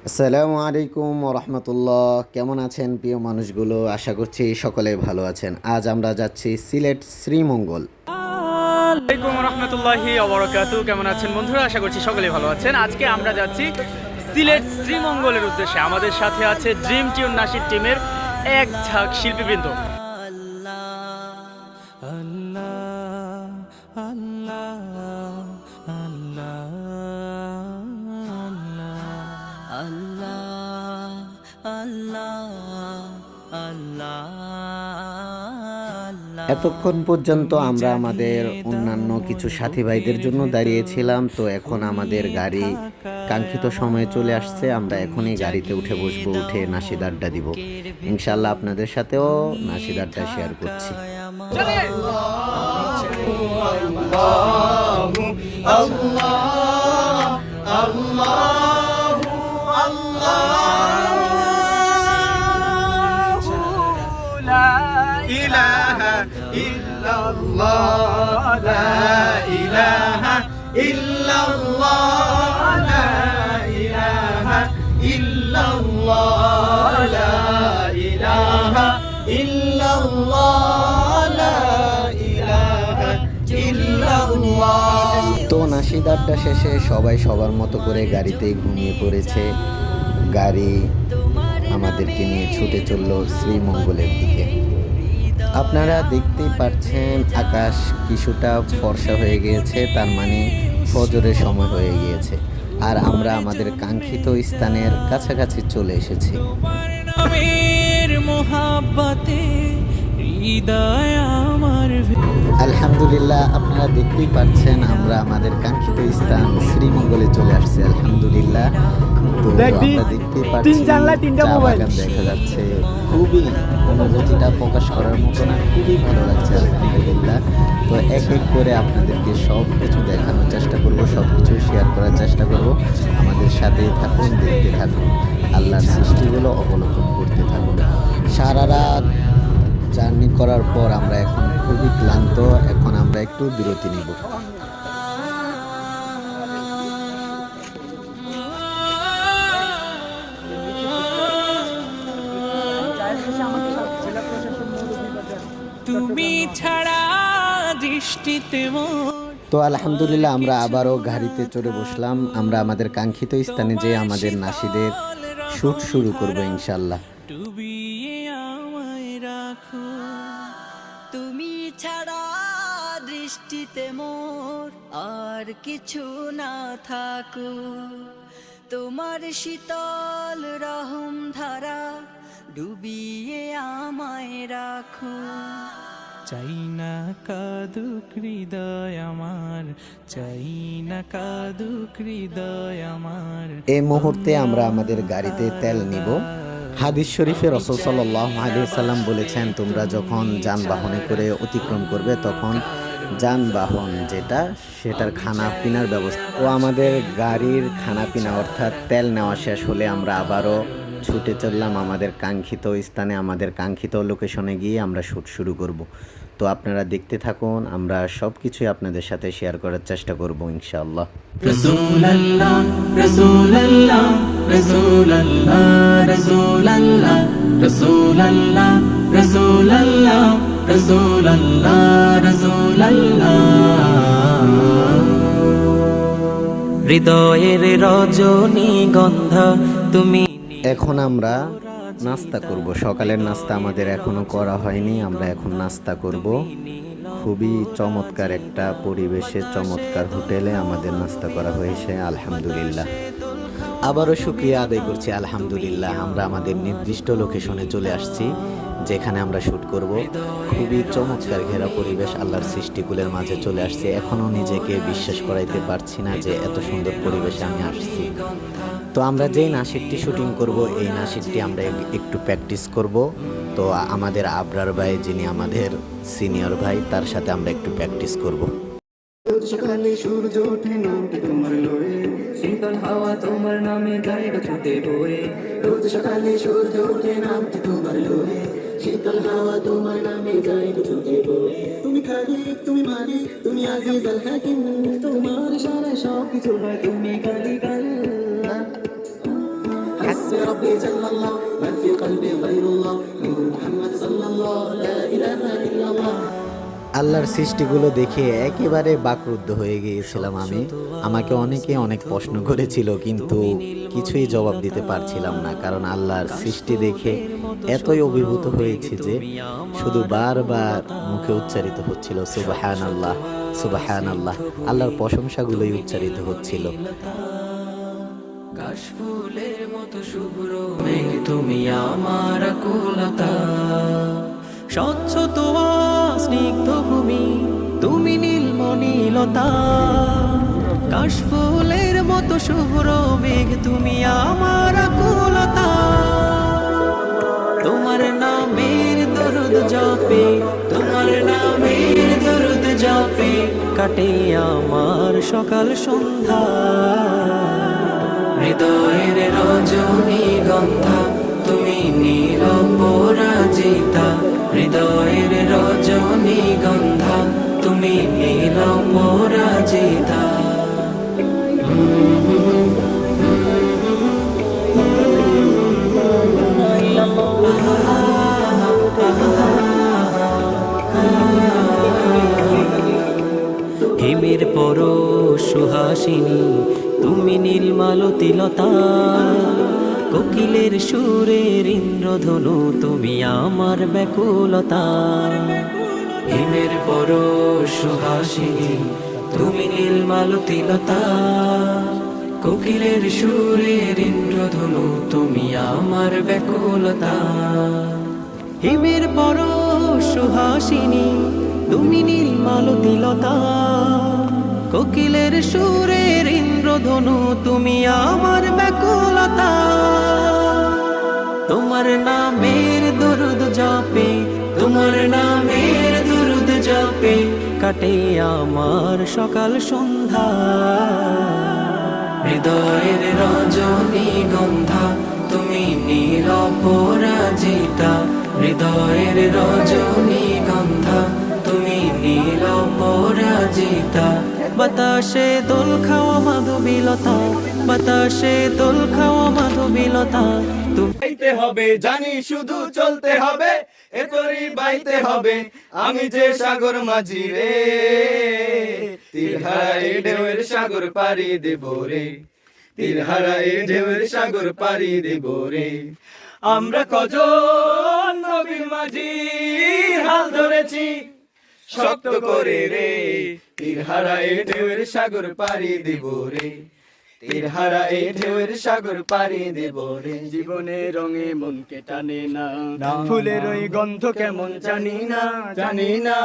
আসসালামু আলাইকুম রহমতুল্লাহ। কেমন আছেন প্রিয় মানুষগুলো? আশা করছি সকলে ভালো আছেন। আজ আমরা যাচ্ছি সিলেট শ্রীমঙ্গল। আসসালামাইকুম রহমতুল্লাহি ওবরাকাতু। কেমন আছেন বন্ধুরা? আশা করছি সকলেই ভালো আছেন। আজকে আমরা যাচ্ছি সিলেট শ্রীমঙ্গলের উদ্দেশ্যে। আমাদের সাথে আছে ড্রিম টিউন নাসির টিমের এক ঝাঁক শিল্পীবৃন্দ। এতক্ষণ পর্যন্ত আমরা আমাদের অন্যান্য কিছু সাথী ভাইদের জন্য দাঁড়িয়েছিলাম। তো এখন আমাদের গাড়ি কাঙ্ক্ষিত সময়ে চলে আসছে। আমরা এখনই গাড়িতে উঠে বসবো, উঠে নাশিদ আড্ডা দিব। ইনশাল্লাহ আপনাদের সাথেও নাশিদ আড্ডা শেয়ার করছি। তো নাশিদ আড্ডা শেষে সবাই সবার মতো করে গাড়িতেই ঘুমিয়ে পড়েছে। গাড়ি আমাদেরকে নিয়ে ছুটে চলল শ্রীমঙ্গলের দিকে। আপনারা দেখতেই পাচ্ছেন আকাশ কিছুটা ফর্সা হয়ে গিয়েছে, তার মানে ফজরের সময় হয়ে গিয়েছে। আর আমরা আমাদের কাঙ্ক্ষিত স্থানের কাছাকাছি চলে এসেছি। আলহামদুলিল্লাহ, আপনারা দেখতেই পাচ্ছেন আমরা আমাদের কাঙ্ক্ষিত স্থান শ্রীমঙ্গলে চলে আসছি। আলহামদুলিল্লাহ। তো আমরা দেখতেই পাচ্ছি চা বাগান দেখা যাচ্ছে। খুবই অনুভূতিটা প্রকাশ করার মতো না, খুবই ভালো লাগছে আলহামদুলিল্লাহ। তো এক এক করে আপনাদেরকে সব কিছু দেখানোর চেষ্টা করব, সব কিছু শেয়ার করার চেষ্টা করব। আমাদের সাথেই থাকুন, দেখতে থাকুন, আল্লাহর সৃষ্টিগুলো অবলোকন করতে থাকুন। সারা রাত জার্নি করার পর আমরা এখন খুবই ক্লান্ত। এখন আমরা একটু বিরতি নিব। তুমি ছাড়া দৃষ্টিতে তো আলহামদুলিল্লাহ, আমরা আবারও গাড়িতে চড়ে বসলাম। আমরা আমাদের কাঙ্ক্ষিত স্থানে যে আমাদের নাশিদের শুট শুরু করব ইনশাল্লাহ। ডুবিয়ে আমায় রাখো, তুমি ছাড়া দৃষ্টিতে মোর আর কিছু না থাকো, তোমার শীতল রহম ধারা ডুবিয়ে আমায় রাখো। চাই না কাদুক হৃদয় আমার, চাই না কাদুক হৃদয় আমার। এই মুহূর্তে আমরা আমাদের গাড়িতে তেল নিব। হাদিস শরীফে রাসূল সাল্লাল্লাহু আলাইহি ওয়াসাল্লাম বলেছেন, তোমরা যখন যানবাহনে করে অতিক্রম করবে তখন যানবাহন সেটার খানা পিনার ব্যবস্থা। ও আমাদের গাড়ির খানা পিনা অর্থাৎ তেল নেওয়া শেষ হলে আমরা আবারও ছুটে চললাম আমাদের কাঙ্ক্ষিত স্থানে, আমাদের কাঙ্ক্ষিত লোকেশনে গিয়ে আমরা শ্যুট শুরু করব। তো আপনারা দেখতে থাকুন, আমরা সব কিছুই আপনাদের সাথে শেয়ার করার চেষ্টা করব ইনশাআল্লাহ। রাসূলুল্লাহ রাসূলুল্লাহ রাসূলুল্লাহ রাসূলুল্লাহ রাসূলুল্লাহ রাসূলুল্লাহ রাসূলুল্লাহ রাসূলুল্লাহ। হৃদয়ের রজনীগন্ধা তুমি। এখন আমরা নাস্তা করব। সকালের নাস্তা আমাদের এখনো করা হয়নি, আমরা এখন নাস্তা করব। খুবই চমৎকার একটা পরিবেশে, চমৎকার হোটেলে আমাদের নাস্তা করা হয়েছে আলহামদুলিল্লাহ। আবারও শুকরিয়া আদায় করছি আলহামদুলিল্লাহ। আমরা আমাদের নির্দিষ্ট লোকেশনে চলে আসছি যেখানে আমরা শ্যুট করব। খুবই চমৎকার ঘেরা পরিবেশ, আল্লাহর সৃষ্টিকুলের মাঝে চলে আসছে। এখনও নিজেকে বিশ্বাস করাইতে পারছি না যে এত সুন্দর পরিবেশে আমি আসছি। তো আমরা যেই নাশিদটি শুটিং করব, এই নাশিদটি আমরা একটু প্র্যাকটিস করব। তো আমাদের আবরার ভাই, যিনি আমাদের সিনিয়র ভাই, তার সাথে আমরা একটু প্র্যাকটিস করব। সকালে সূর্য ওঠে নামতে তোমার লয়ে, শীতল হাওয়া তোমার নামে গাইড ছুটে বয়ে। রোজ সকালে সূর্য ওঠে নামতে তোমার লয়ে, শীতল হাওয়া তোমার নামে গাইড ছুটে বয়ে। তুমি খালিক, তুমি মালিক, তুমি আজিজ আল হাকিম, তোমার ইশারায় সব কিছু হয়, তুমি খালিক আল্লাহ। حسبي ربي جل الله ما في قلبي غير الله نور محمد صلى الله لا إله إلا الله আল্লাহর সৃষ্টিগুলো দেখে একেবারে বাকরুদ্ধ হয়ে গিয়েছিলাম আমি। আমাকে অনেকে অনেক প্রশ্ন করেছিল, কিন্তু কিছুই জবাব দিতে পারছিলাম না, কারণ আল্লাহর সৃষ্টি দেখে এতই অভিভূত হয়েছে যে শুধু বারবার মুখে উচ্চারিত হচ্ছিল সুবহানাল্লাহ সুবহানাল্লাহ, আল্লাহর প্রশংসাগুলোই উচ্চারিত হচ্ছিল। কাশফুলের মতো শুভ্র মেঘ তুমি আমার কুলতা, স্বচ্ছ তোমা স্নিগ্ধ ভূমি তুমি নীলমণিলতা। কাশফুলের মতো শুভ্র মেঘ তুমি আমার কুলতা, তোমার নামের দরুদ জপে, তোমার নামের দরুদ জপে কাটে আমার সকাল সন্ধ্যা। হৃদয়ের রজনী গন্ধা তুমি নীল পরাজিতা, হৃদয়ের রজনী গন্ধা তুমি নীল পরাজিতা। হিমের পর সুহাসিনী তুমি নীলমালতিলতা, কোকিলের সুরের ইন্দ্রধনু তুমি আমার ব্যাকুলতা। হিমের পর সুহাসিনী তুমি নীলমালতিলতা, কোকিলের সুরের ইন্দ্রধনু তুমি আমার ব্যাকুলতা। হিমের পর সুহাসিনী তুমি নীলমালতিলতা, কোকিলের সুরের ইন্দ্রধনু তুমি আমার ব্যাকুলতা। তোমার নামের দরুদ জপে, তোমার নামের দরুদ জপে কাটে আমার সকাল সন্ধ্যা। হৃদয়ের রজনী গন্ধা তুমি নীল পরাজিতা, হৃদয়ের রজনী গন্ধা তুমি নীল পরাজিতা। বাতাসে দোল খাওয়া মাধবীলতা, বাতাসে দোল খাওয়া মাধবীলতা তুমি বাইতে হবে জানি শুধু চলতে হবে, এতরি বাইতে হবে আমি যে সাগর মাঝি রে। তীরহারায় ঢেউয়ের সাগর পাড়ি দেব রে, তীরহারায় ঢেউয়ের সাগর পাড়ি দেব রে। আমরা কজন নবীর মাঝি হাল ধরেছি শক্ত করে রে, তীরহারায় ঢেউয়ের সাগর পাড়ি দেব রে, তীরহারায় ঢেউয়ের সাগর পাড়ি দেব রে। জীবনের রঙে মনকে টানে না, ফুলের ওই গন্ধ কেমন জানি না, জানি না।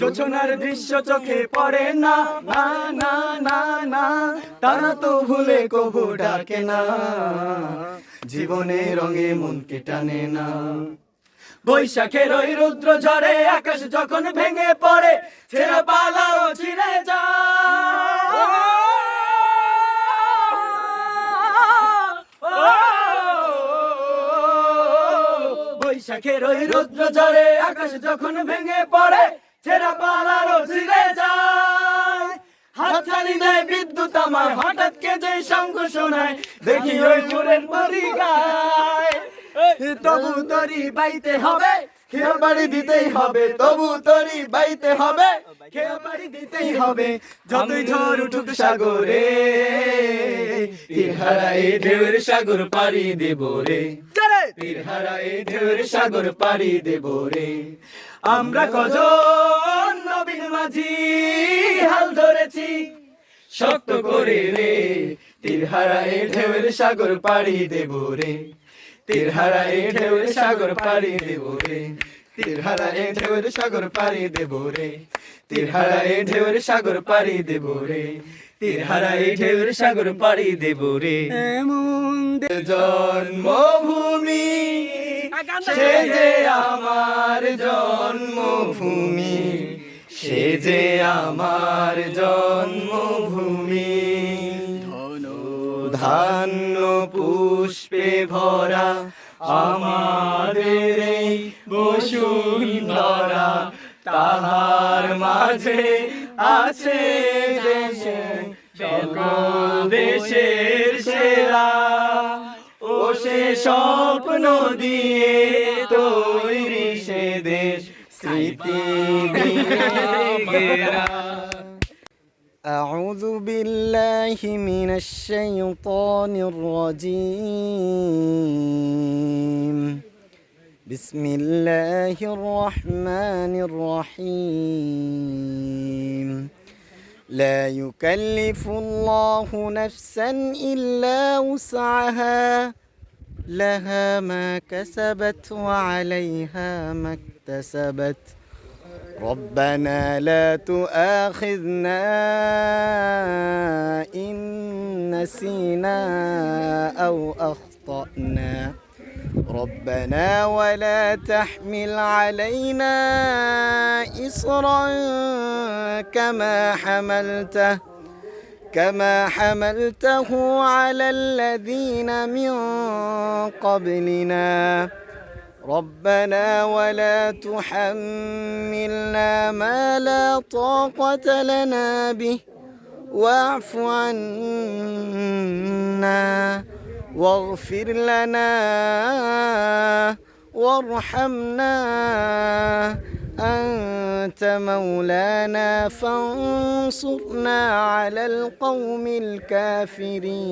জোছনার দৃশ্য চোখে পড়ে না, না না না না। তারা তো ভুলে কবু ডাকে না, জীবনের রঙে মনকে টানে না। বৈশাখের ওই রুদ্র ঝড়ে আকাশ যখন ভেঙে পড়ে, ছেঁড়া পালাও ছিঁড়ে যায়। বৈশাখের ওই রুদ্র ঝড়ে আকাশ যখন ভেঙে পড়ে, ছেঁড়া পালাও ছিঁড়ে যায়। হাতছানি দেয় বিদ্যুৎ আমার, হঠাৎ কে যে শঙ্খ শোনায়, দেখি ওই চোরের পরি গায়। তবু তরি বাইতে হবে, খেয়া বাড়ি দিতেই হবে, তবু তরি বাইতে হবে, খেয়া বাড়ি দিতেই হবে। যতই ঝড় উঠুক সাগরে, তীরহারায় ঢেউয়ের সাগর পাড়ি দেব রে, তীরহারায় ঢেউয়ের সাগর পাড়ি দেব রে। আমরা কজন নবীন মাঝি হাল ধরেছি শক্ত করে রে, তীরহারায় ঢেউয়ের সাগর পাড়ি দেব রে, তীরহারায় ঢেউয়ের সাগর পাড়ি দেব রে, তীরহারায় ঢেউয়ের সাগর পাড়ি দেব রে, তীরহারায় ঢেউয়ের সাগর পাড়ি দেব রে, তীরহারায় ঢেউয়ের সাগর পাড়ি দেব রে। এমন জন্মভূমি সে যে আমার জন্মভূমি, সে যে আমার জন্মভূমি। ধান্য পুষ্পে ভরা আমাদের এই বসুন্ধরা, তাহার মাঝে আছে দেশে সকল দেশের সেরা। ও সে স্বপ্ন দিয়ে তৈরি সে দেশ স্মৃতি দিয়ে ঘেরা। أعوذ بالله من الشيطان الرجيم بسم الله الرحمن الرحيم لا يكلف الله نفسا إلا وسعها لها ما كسبت وعليها ما اكتسبت ربنا لا تؤاخذنا إن نسينا أو أخطأنا ربنا ولا تحمل علينا إصرا كما حملته على الذين من قبلنا ربنا ولا تحملنا ما لا طاقة لنا به واعف عنا واغفر لنا وارحمنا أنت مولانا فانصرنا على القوم الكافرين